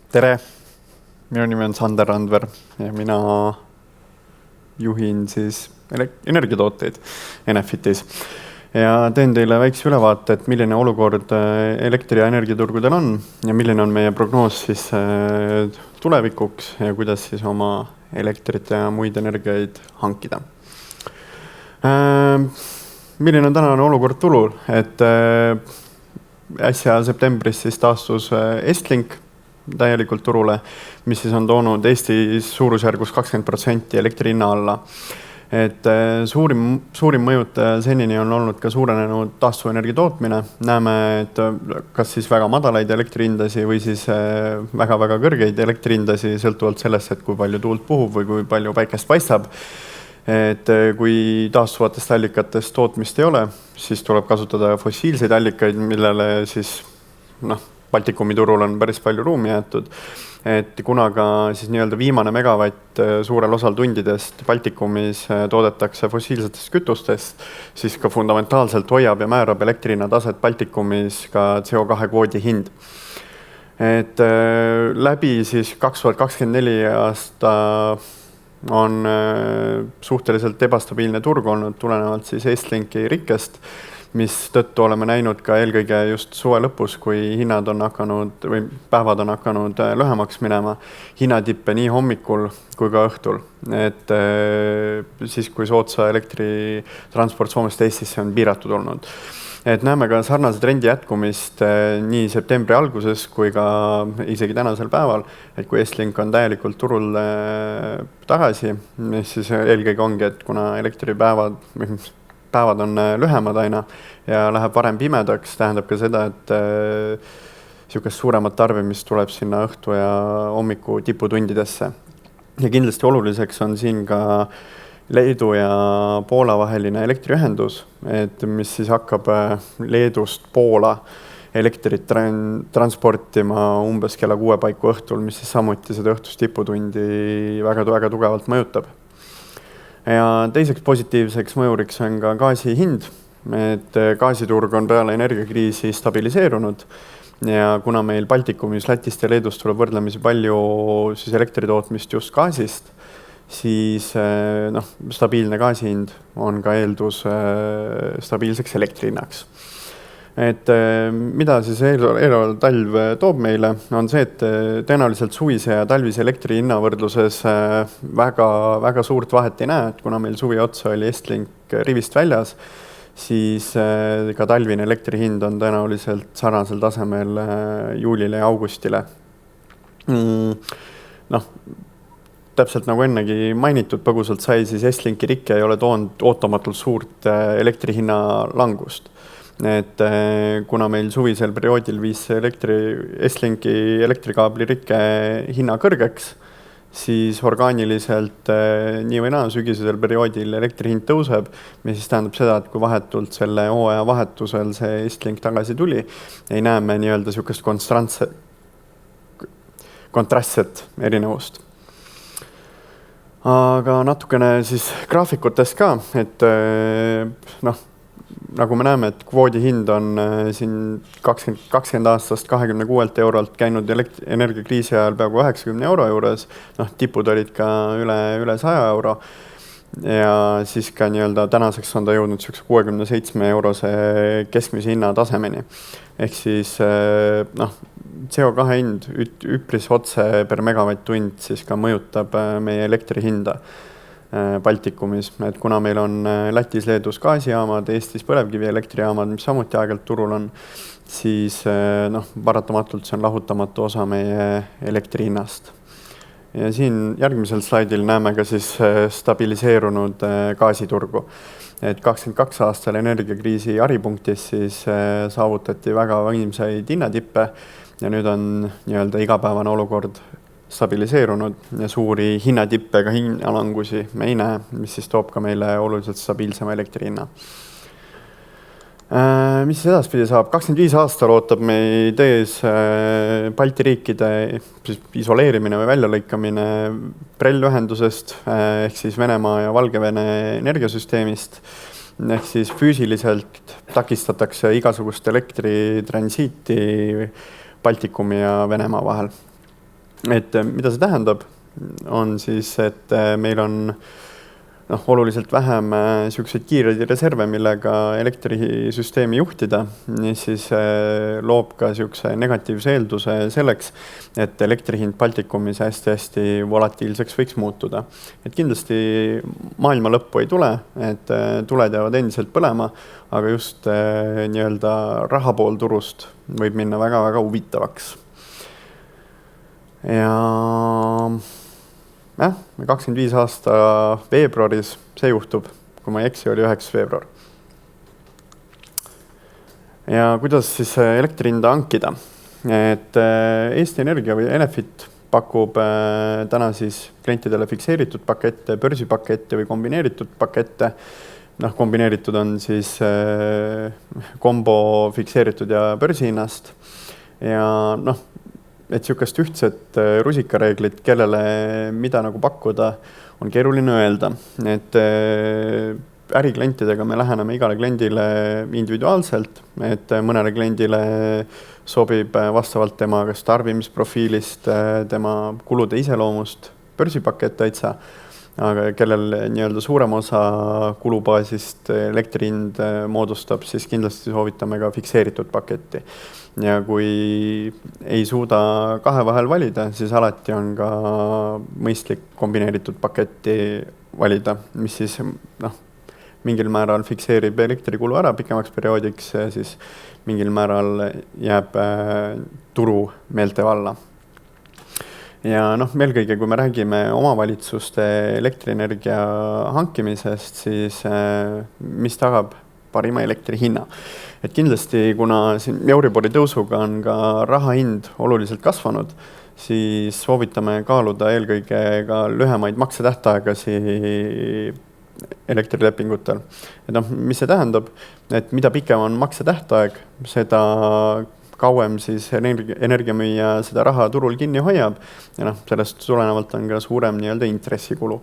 Tere, minu nimi on Sander Randver ja mina juhin siis energiatooteid Enefitis ja teen teile väikse ülevaate, et milline olukord elektri- ja energiaturgudel on ja milline on meie prognoos siis tulevikuks ja kuidas siis oma elektrit ja muid energiaid hankida. Milline on tänane olukord turul, et äsja septembris siis taastus Estlink täielikult turule, mis siis on toonud Eestis suurusjärgus 20% elektri hinna alla. Et suurim mõjutaja senini on olnud ka suurenenud taastuvenergia tootmine. Näeme, et kas siis väga madalaid elektrihindasi või siis väga-väga kõrgeid elektrihindasi sõltuvalt sellest, et kui palju tuult puhub või kui palju päikest paistab. Et kui taastuvatest allikatest tootmist ei ole, siis tuleb kasutada fossiilseid allikaid, millele siis Baltikumi turul on päris palju ruumi jäetud. Et kuna ka siis nii-öelda viimane megavatt suurel osal tundidest Baltikumis toodetakse fossiilsetest kütustest, siis ka fundamentaalselt hoiab ja määrab elektrihinna taset Baltikumis ka CO2 kvoodi hind. Et läbi siis 2024 aasta on suhteliselt ebastabiilne turg olnud tulenevalt siis Estlinki rikkest, mis tõttu oleme näinud ka eelkõige just suve lõpus, kui hinnad on hakanud või päevad on hakanud lühemaks minema, hinnatippe nii hommikul kui ka õhtul. Et siis, kui soodsa elektritransport Soomest Eestisse on piiratud olnud. Et näeme ka sarnase trendi jätkumist nii septembri alguses kui ka isegi tänasel päeval, et kui Estlink on täielikult turul tagasi, siis eelkõige ongi, et kuna elektripäevad on lühemad aina ja läheb varem pimedaks, tähendab ka seda, et sihukest suuremat tarbimist tuleb sinna õhtu ja hommiku tiputundidesse. Ja kindlasti oluliseks on siin ka Leedu ja Poola vaheline elektriühendus, et mis siis hakkab Leedust Poola elektrit transportima umbes kella 6 paiku õhtul, mis siis samuti seda õhtust tiputundi väga tugevalt mõjutab. Ja teiseks positiivseks mõjuriks on ka gaasi hind, et gaasiturg on peale energiakriisi stabiliseerunud ja kuna meil Baltikumis, Lätist ja Leedust tuleb võrdlemisi palju siis elektritootmist just gaasist, siis stabiilne gaasi hind on ka eeldus stabiilseks elektrihinnaks. Et mida siis eelolev talv toob meile, on see, et tõenäoliselt suvise ja talvise elektri hinna võrdluses väga suurt vahet ei näe, et kuna meil suvi otsa oli Estlink rivist väljas, siis ka talvine elektri hind on tõenäoliselt sarnasel tasemel juulile ja augustile. Täpselt nagu ennegi mainitud põgusalt sai, siis Estlinki rikke ei ole toonud ootamatult suurt elektri hinna langust. Et kuna meil suvisel perioodil viis Estlinki elektrikaabli rikke hinna kõrgeks, siis orgaaniliselt nii või naa sügisesel perioodil elektri hind tõuseb, mis siis tähendab seda, et kui vahetult selle hooaja vahetusel see Estlink tagasi tuli, ei näe me nii-öelda sihukest kontrastset erinevust. Aga natukene siis graafikutest ka, et nagu me näeme, et kvoodi hind on siin 20 aastast 26 eurolt käinud energiakriisi ajal peaaegu 90 euro juures, tipud olid ka üle 100 euro ja siis ka nii-öelda tänaseks on ta jõudnud 67 eurose keskmise hinna tasemeni. Ehk siis CO2 hind üpris otse per megavatt-tund siis ka mõjutab meie elektri hinda Baltikumis, et kuna meil on Lätis, Leedus gaasijaamad, Eestis põlevkivi elektrijaamad, mis samuti aegelt turul on, siis paratamatult see on lahutamatu osa meie elektri hinnast. Ja siin järgmisel slaidil näeme ka siis stabiliseerunud gaasiturgu. Et 22 aastal energiakriisi haripunktis siis saavutati väga võimsaid hinnatippe ja nüüd on nii-öelda igapäevane olukord stabiliseerunud ja suuri hinnatippe ega hinnalangusi me ei näe, mis siis toob ka meile oluliselt stabiilsema elektrihinna. Mis siis edaspidi saab? 25 aastal ootab meid ees Balti riikide isoleerimine või väljalõikamine BRELL-ühendusest ehk siis Venemaa ja Valgevene energiasüsteemist. Ehk siis füüsiliselt takistatakse igasugust elektritransiiti Baltikumi ja Venemaa vahel. et mida see tähendab, on siis, et meil on oluliselt vähem niisuguseid kiireid reserve, millega elektrisüsteemi juhtida, mis siis loob ka niisuguse negatiivse eelduse selleks, et elektri hind Baltikumis hästi-hästi volatiilseks võiks muutuda. Et kindlasti maailma lõppu ei tule, et tuled jäävad endiselt põlema, aga just nii-öelda raha pool turust võib minna väga-väga huvitavaks. Ja 25 aasta veebruaris see juhtub, kui ma ei eksi, oli 9. veebruar. Ja kuidas siis elektrihinda hankida? Et Eesti Energia või Enefit pakub täna siis klientidele fikseeritud pakette, börsipakette või kombineeritud pakette. Kombineeritud on siis kombo fikseeritud ja börsihinnast. Ja et niisugust ühtset rusikareeglit, kellele mida nagu pakkuda, on keeruline öelda. Et äriklientidega me läheneme igale kliendile individuaalselt, et mõnele kliendile sobib vastavalt tema kas tarbimisprofiilist, tema kulude iseloomust börsipakett täitsa, aga kellel nii-öelda suurem osa kulubaasist elektrihind moodustab, siis kindlasti soovitame ka fikseeritud paketti. Ja kui ei suuda kahe vahel valida, siis alati on ka mõistlik kombineeritud paketti valida, mis siis mingil määral fikseerib elektrikulu ära pikemaks perioodiks, siis mingil määral jääb turu meelte valla. Ja eelkõige, kui me räägime omavalitsuste elektrienergia hankimisest, siis mis tagab parima elektri hinna. Et kindlasti, kuna siin Euribori tõusuga on ka raha hind oluliselt kasvanud, siis soovitame kaaluda eelkõige ka lühemaid maksetähtaegasi elektrilepingutel. Et mis see tähendab, et mida pikem on maksetähtaeg, seda kauem siis energiamüüja seda raha turul kinni hoiab ja sellest tulenevalt on ka suurem nii-öelda intressikulu.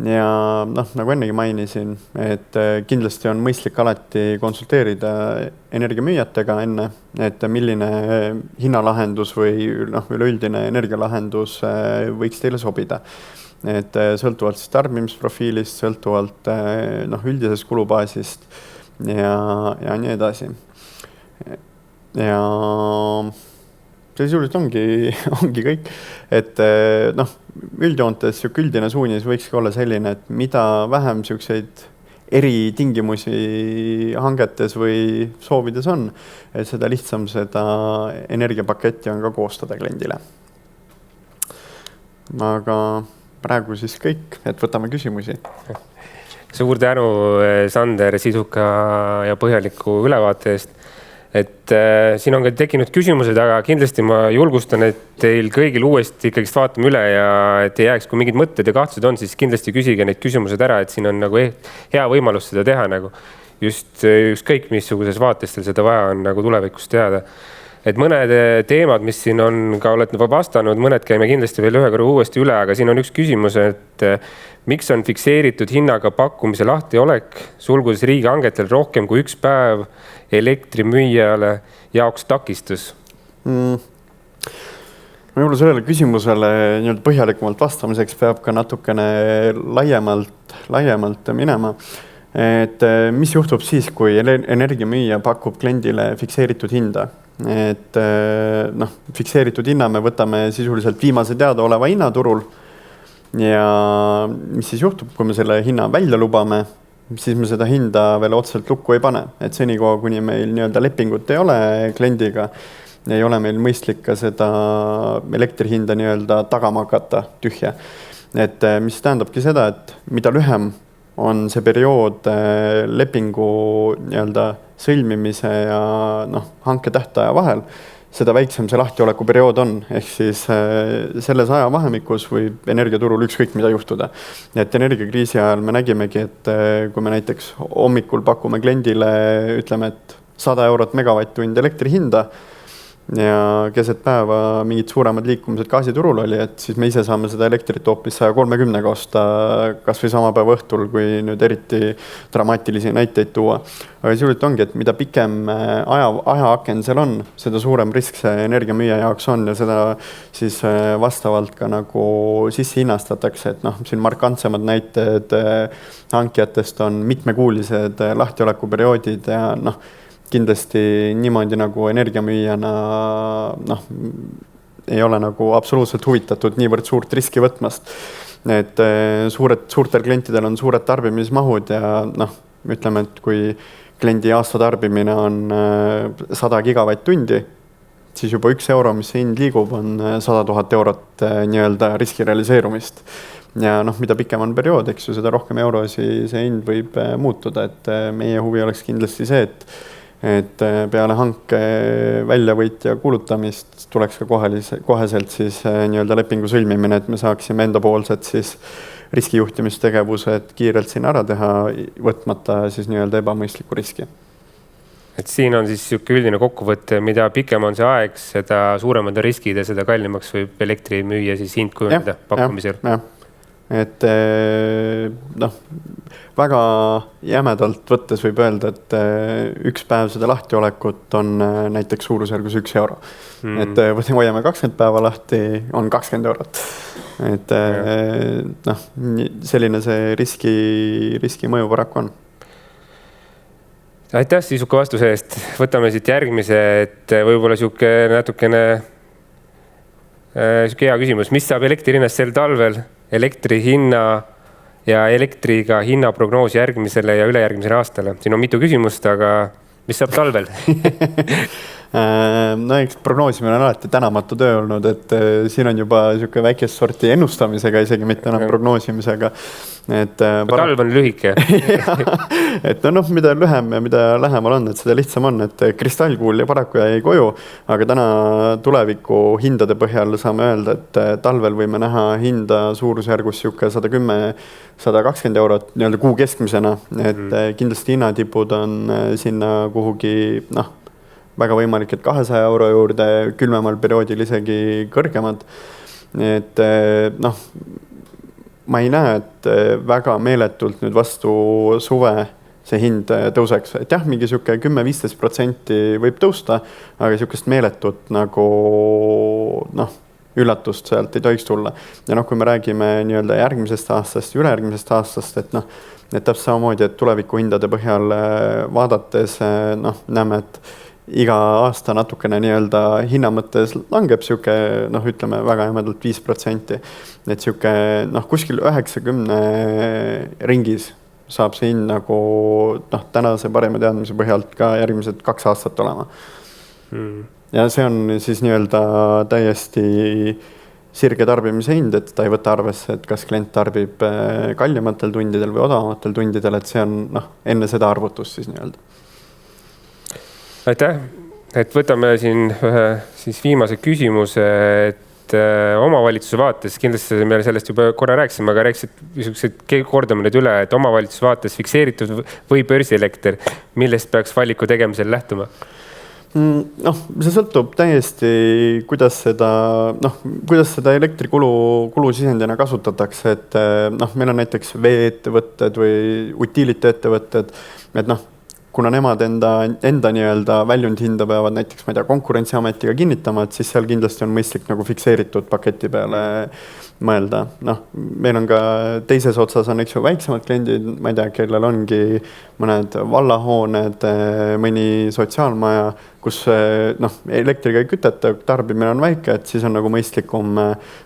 Ja nagu ennegi mainisin, et kindlasti on mõistlik alati konsulteerida energiamüüjatega enne, et milline hinnalahendus või üleüldine energialahendus võiks teile sobida. Et sõltuvalt siis tarbimisprofiilist, sõltuvalt üldisest kulubaasist ja nii edasi. Ja sisuliselt ongi kõik, et üldjoontes üldine suunis võikski olla selline, et mida vähem siukseid eritingimusi hangetes või soovides on, et seda lihtsam seda energiapaketti on ka koostada kliendile. Aga praegu siis kõik, et võtame küsimusi. Suur tänu, Sander, sisuka ja põhjaliku ülevaate eest. Et siin on ka tekkinud küsimused, aga kindlasti ma julgustan, et teil kõigil uuesti ikkagi vaatame üle ja et ei jääks, kui mingid mõtted ja kahtlused on, siis kindlasti küsige neid küsimused ära, et siin on nagu hea võimalus seda teha nagu just kõik missuguses vaates teil seda vaja on nagu tulevikus teada. Et mõned teemad, mis siin on ka olete juba vastanud, mõned käime kindlasti veel ühe korra uuesti üle, aga siin on üks küsimus, et miks on fikseeritud hinnaga pakkumise lahtiolek sulgudes riigihangetel rohkem kui üks päev elektrimüüjale jaoks takistus? Võib-olla sellele küsimusele nii-öelda põhjalikumalt vastamiseks peab ka natukene laiemalt minema. Et mis juhtub siis, kui energiamüüja pakub kliendile fikseeritud hinda? Et fikseeritud hinna me võtame sisuliselt viimase teadaoleva hinna turul ja mis siis juhtub, kui me selle hinna välja lubame, siis me seda hinda veel otseselt lukku ei pane. Et senikoha, kuni meil nii-öelda lepingut ei ole kliendiga, ei ole meil mõistlik ka seda elektrihinda nii-öelda tagama hakata tühja. Et mis tähendabki seda, et mida lühem on see periood lepingu nii-öelda sõlmimise ja hanke tähtaja vahel, seda väiksem see lahtioleku periood on. Ehk siis selles ajavahemikus võib energiaturul ükskõik mida juhtuda. Et energiakriisi ajal me nägimegi, et kui me näiteks hommikul pakume kliendile, ütleme, et 100 eurot megavatt-tund elektri hinda, ja keset päeva mingid suuremad liikumised gaasiturul oli, et siis me ise saame seda elektrit hoopis 130-ga osta kas või sama päeva õhtul, kui nüüd eriti dramaatilisi näiteid tuua. Aga sisuliselt ongi, et mida pikem ajaaken seal on, seda suurem risk see energiamüüja jaoks on ja seda siis vastavalt ka nagu sisse hinnastatakse, et noh, siin markantsemad näited hankijatest on mitmekuulised lahtiolekuperioodid ja noh, kindlasti niimoodi nagu energiamüüjana ei ole nagu absoluutselt huvitatud niivõrd suurt riski võtmast. Et suurtel klientidel on suured tarbimismahud ja noh, ütleme, et kui kliendi aasta tarbimine on 100 gigavatt-tundi, siis juba 1 euro, mis see hind liigub, on 100 000 eurot nii-öelda riski realiseerumist. Ja noh, mida pikem on periood, eks ju, seda rohkem eurosi see hind võib muutuda, et meie huvi oleks kindlasti see, et peale hanke väljavõitja kuulutamist tuleks ka koheselt siis nii-öelda lepingu sõlmimine, et me saaksime endapoolsed siis riskijuhtimistegevused kiirelt siin ära teha, võtmata siis nii-öelda ebamõistlikku riski. Et siin on siis siuke üldine kokkuvõte, mida pikem on see aeg, seda suuremad on riskid ja seda kallimaks võib elektrimüüja siis hind kujundada pakkumisel. Et noh, väga jämedalt võttes võib öelda, et 1 päev seda lahtiolekut on näiteks suurusjärgus 1 euro. Et hoiame 20 päeva lahti, on 20 eurot. Et noh, selline see riski mõju paraku on. Aitäh sisuka vastuse eest. Võtame siit järgmise, et võib-olla siuke natukene siuke hea küsimus. Mis saab elektrihinnast sel talvel? Elektri hinna ja elektriga hinna prognoos järgmisele ja ülejärgmisele aastale. Siin on mitu küsimust, aga mis saab talvel? No eks prognoosimine on alati tänamatu töö olnud, et siin on juba siuke väikest sorti ennustamisega, isegi mitte enam prognoosimisega. Talv on lühike. Et noh, mida lühem ja mida lähemal on, et seda lihtsam on, et kristallkuul ja paraku jäi koju, aga täna tuleviku hindade põhjal saame öelda, et talvel võime näha hinda suurusjärgus siuke 110-120 eurot nii-öelda kuu keskmisena, et kindlasti hinnatipud on sinna kuhugi noh, väga võimalik, et 200 euro juurde, külmemal perioodil isegi kõrgemad. Et noh, ma ei näe, et väga meeletult nüüd vastu suve see hind tõuseks. Et jah, mingi siuke 10-15% võib tõusta, aga siukest meeletut nagu noh, üllatust sealt ei tohiks tulla. Ja noh, kui me räägime nii-öelda järgmisest aastast, ülejärgmisest aastast, et noh, et täpselt samamoodi, et tuleviku hindade põhjal vaadates noh, näeme, et iga aasta natukene nii-öelda hinna mõttes langeb siuke, noh, ütleme väga jämedalt 5%. Et siuke, noh, kuskil 90 ringis saab see hind nagu, noh, tänase parima teadmise põhjalt ka järgmised 2 aastat olema. Ja see on siis nii-öelda täiesti sirge tarbimise hind, et ta ei võta arvesse, et kas klient tarbib kallimatel tundidel või odavamatel tundidel, et see on, noh, enne seda arvutust siis nii-öelda. Aitäh, et võtame siin ühe siis viimase küsimuse, et omavalitsuse vaates, kindlasti me sellest juba korra rääkisime, aga kordame nüüd üle, et omavalitsuse vaates fikseeritud või börsielekter, millest peaks valiku tegemisel lähtuma? Noh, see sõltub täiesti, kuidas seda elektrikulu sisendina kasutatakse, et noh, meil on näiteks vee-ettevõtted või utility-ettevõtted, et noh, kuna nemad enda nii-öelda väljundhinda peavad näiteks, ma ei tea, Konkurentsiametiga kinnitama, et siis seal kindlasti on mõistlik nagu fikseeritud paketi peale mõelda. Noh, meil on ka teises otsas on, eks ju, väiksemad kliendid, ma ei tea, kellel ongi mõned vallahooned, mõni sotsiaalmaja, kus noh, elektriga ei küteta, tarbimine on väike, et siis on nagu mõistlikum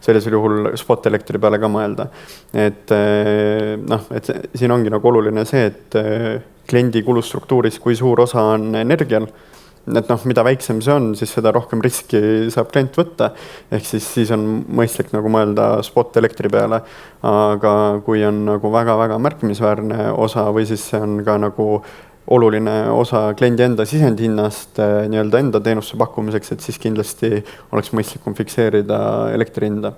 sellisel juhul spot elektri peale ka mõelda. Et noh, et siin ongi nagu oluline see, et kliendi kulustruktuuris, kui suur osa on energial, et noh, mida väiksem see on, siis seda rohkem riski saab klient võtta. Ehk siis on mõistlik nagu mõelda spot elektri peale. Aga kui on nagu väga-väga märkimisväärne osa või siis see on ka nagu oluline osa kliendi enda sisendhinnast nii-öelda enda teenuste pakkumiseks, et siis kindlasti oleks mõistlikum fikseerida elektri hinda.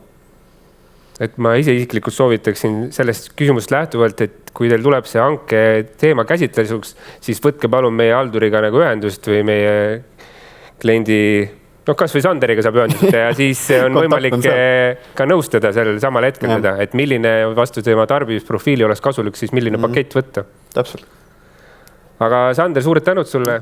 Et ma ise isiklikult soovitaksin sellest küsimusest lähtuvalt, et kui teil tuleb see hanke teema käsitlesuks, siis võtke palun meie halduriga nagu ühendust või meie kliendi No kas või Sanderiga saab ühendust ja siis on võimalik ka nõustada sellel samal hetkel teda, et milline vastu tema tarbimisprofiili oleks kasulik, siis milline pakett võtta. Täpselt. Aga Sander, suured tänud sulle.